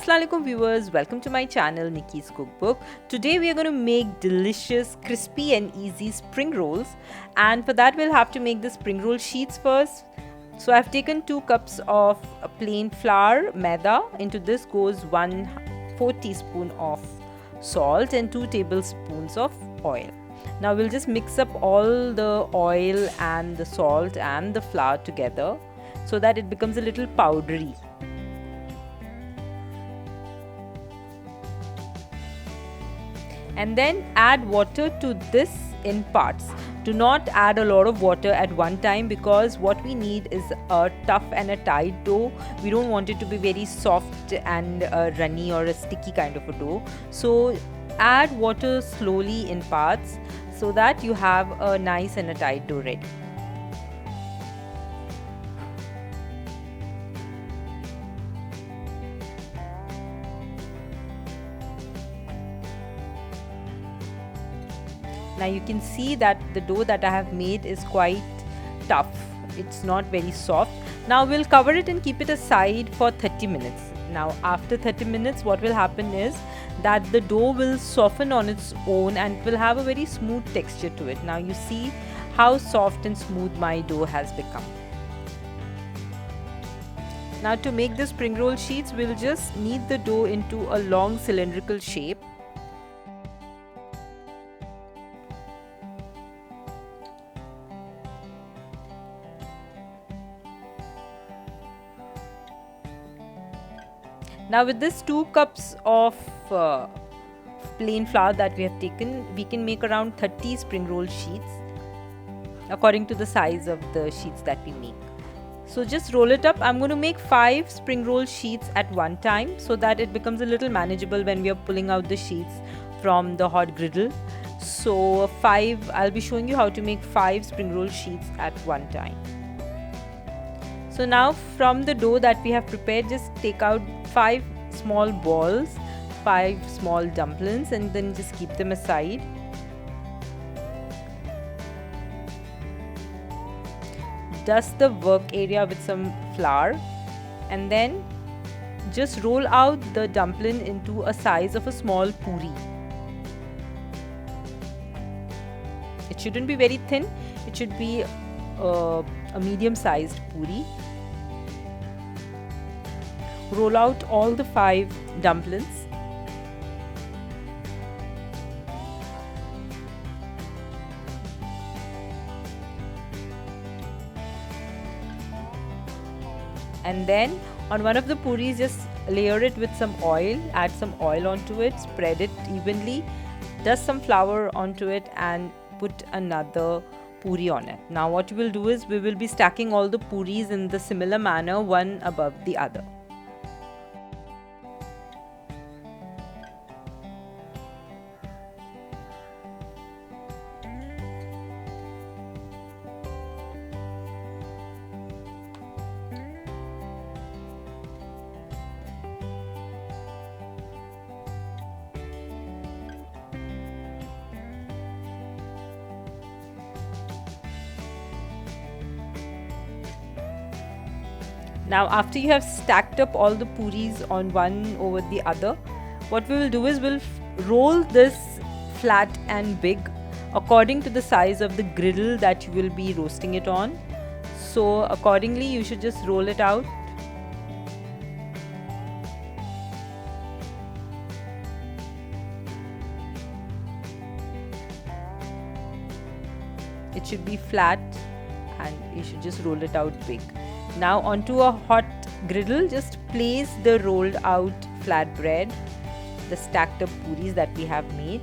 Assalamualaikum viewers, welcome to my channel Nikki's Cookbook. Today we are going to make delicious, crispy and easy spring rolls, and for that we'll have to make the spring roll sheets first. So I've taken 2 cups of plain flour, maida. Into this goes 1/4 teaspoon of salt and 2 tablespoons of oil. Now we'll just mix up all the oil and the salt and the flour together so that it becomes a little powdery. And then add water to this in parts. Do not add a lot of water at one time because what we need is a tough and a tight dough. We don't want it to be very soft and runny or a sticky kind of a dough. So add water slowly in parts so that you have a nice and a tight dough ready. Now you can see that the dough that I have made is quite tough. It's not very soft. Now we'll cover it and keep it aside for 30 minutes. Now after 30 minutes what will happen is that the dough will soften on its own and will have a very smooth texture to it. Now you see how soft and smooth my dough has become. Now to make the spring roll sheets, we'll just knead the dough into a long cylindrical shape. Now with this 2 cups of plain flour that we have taken, we can make around 30 spring roll sheets according to the size of the sheets that we make. So just roll it up. I'm going to make 5 spring roll sheets at one time so that it becomes a little manageable when we are pulling out the sheets from the hot griddle. So I'll be showing you how to make 5 spring roll sheets at one time. So now from the dough that we have prepared, just take out 5 small balls, 5 small dumplings, and then just keep them aside. Dust the work area with some flour and then just roll out the dumpling into a size of a small puri. It shouldn't be very thin, it should be a medium-sized puri. Roll out all the 5 dumplings. And then on one of the puris, just layer it with some oil, add some oil onto it, spread it evenly, dust some flour onto it and put another puri on it. Now what we will do is we will be stacking all the puris in the similar manner, one above the other. Now after you have stacked up all the puris on one over the other, what we will do is we'll roll this flat and big according to the size of the griddle that you will be roasting it on. So accordingly you should just roll it out. It should be flat and you should just roll it out big. Now onto a hot griddle, just place the rolled out flatbread, the stacked up puris that we have made.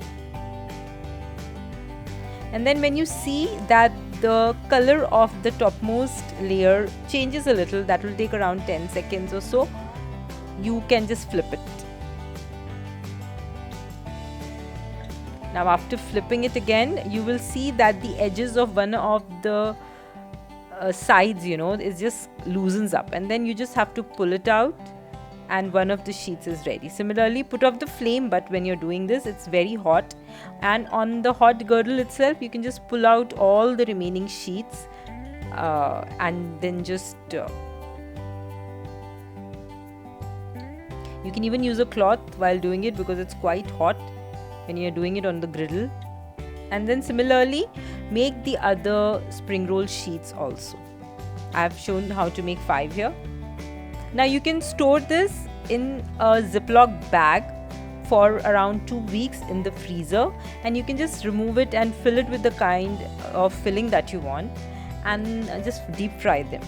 And then when you see that the color of the topmost layer changes a little, that will take around 10 seconds or so, you can just flip it. Now after flipping it again, you will see that the edges of one of the sides, it just loosens up, and then you just have to pull it out and one of the sheets is ready. Similarly, put off the flame, but when you're doing this, it's very hot, and on the hot girdle itself you can just pull out all the remaining sheets and then just You can even use a cloth while doing it because it's quite hot when you're doing it on the griddle. And then similarly, make the other spring roll sheets also. I've shown how to make 5 here. Now you can store this in a Ziploc bag for around 2 weeks in the freezer, and you can just remove it and fill it with the kind of filling that you want, and just deep fry them.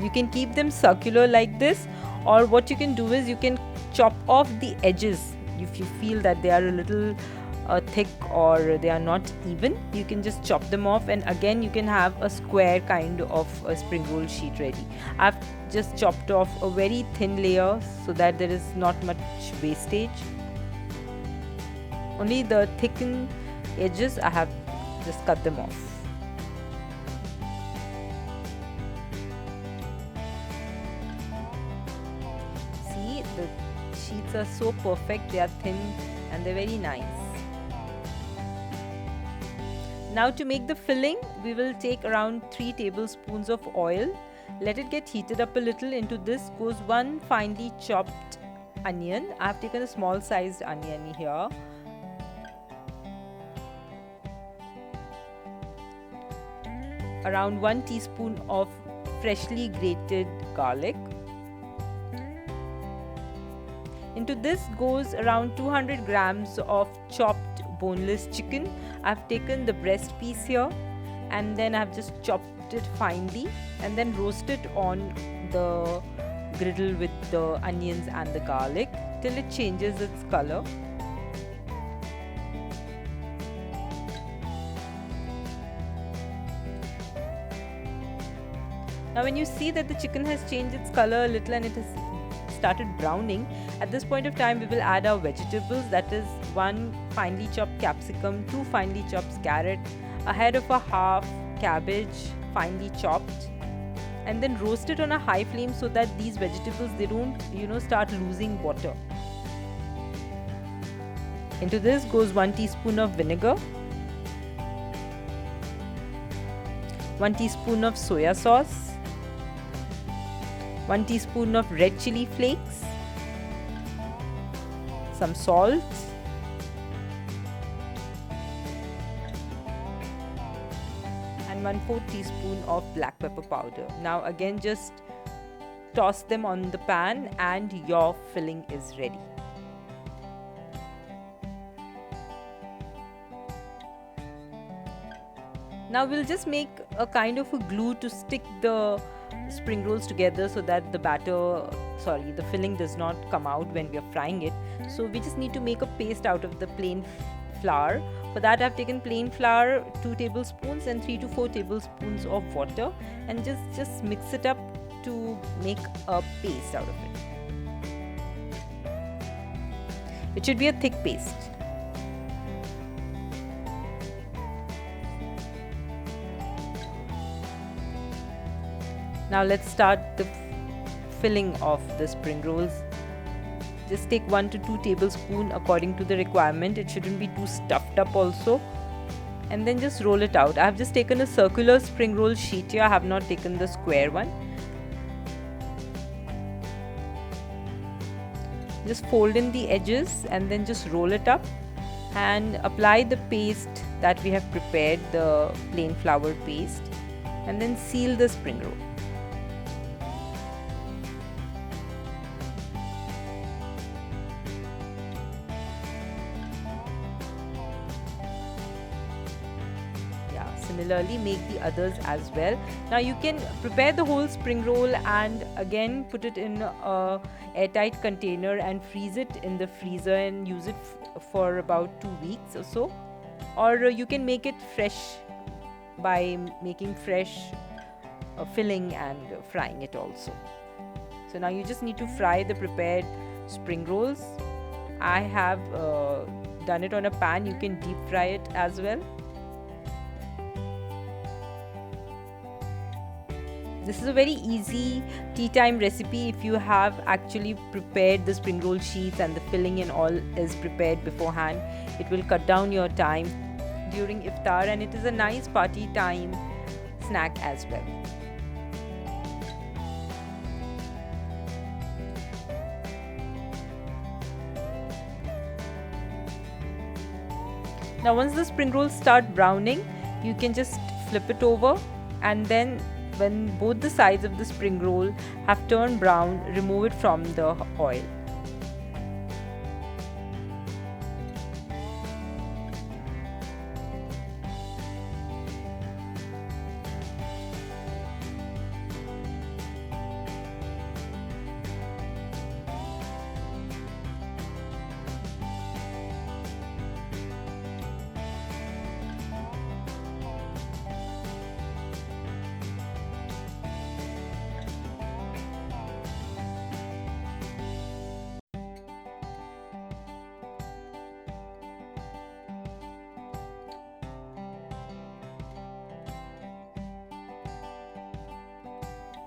You can keep them circular like this, or what you can do is you can chop off the edges. If you feel that they are a little thick or they are not even, you can just chop them off, and again you can have a square kind of a spring roll sheet ready. I've just chopped off a very thin layer so that there is not much wastage. Only the thickened edges I have just cut them off. See, the sheets are so perfect, they are thin and they're very nice. Now to make the filling, we will take around 3 tablespoons of oil. Let it get heated up a little. Into this goes 1 finely chopped onion. I have taken a small sized onion here. Around 1 teaspoon of freshly grated garlic. Into this goes around 200 grams of chopped boneless chicken. I've taken the breast piece here, and then I've just chopped it finely and then roast it on the griddle with the onions and the garlic till it changes its color. Now when you see that the chicken has changed its color a little and it has started browning, at this point of time we will add our vegetables, that is 1 finely chopped capsicum, 2 finely chopped carrot, a head of a half cabbage finely chopped, and then roast it on a high flame so that these vegetables, they don't start losing water. Into this goes 1 teaspoon of vinegar, 1 teaspoon of soya sauce, 1 teaspoon of red chili flakes, some salt, and 1/4 teaspoon of black pepper powder. Now again just toss them on the pan and your filling is ready. Now we'll just make a kind of a glue to stick the spring rolls together so that the filling does not come out when we are frying it. So we just need to make a paste out of the plain flour. For that I've taken plain flour 2 tablespoons and 3 to 4 tablespoons of water, and just mix it up to make a paste out of it. It should be a thick paste. Now let's start the filling of the spring rolls. Just take 1 to 2 tablespoons according to the requirement. It shouldn't be too stuffed up also. And then just roll it out. I have just taken a circular spring roll sheet here. I have not taken the square one. Just fold in the edges and then just roll it up and apply the paste that we have prepared, the plain flour paste, and then seal the spring roll. Similarly, make the others as well. Now you can prepare the whole spring roll and again put it in a airtight container and freeze it in the freezer and use it for about 2 weeks or so. Or you can make it fresh by making fresh filling and frying it also. So now you just need to fry the prepared spring rolls. I have done it on a pan. You can deep fry it as well. This is a very easy tea time recipe if you have actually prepared the spring roll sheets and the filling and all is prepared beforehand. It will cut down your time during iftar, and it is a nice party time snack as well. Now once the spring rolls start browning, you can just flip it over, and then when both the sides of the spring roll have turned brown, remove it from the oil.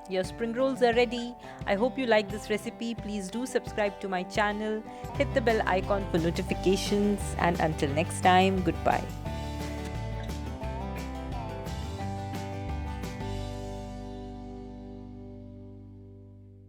Your spring rolls are ready. I hope you like this recipe. Please do subscribe to my channel, hit the bell icon for notifications, and until next time, goodbye.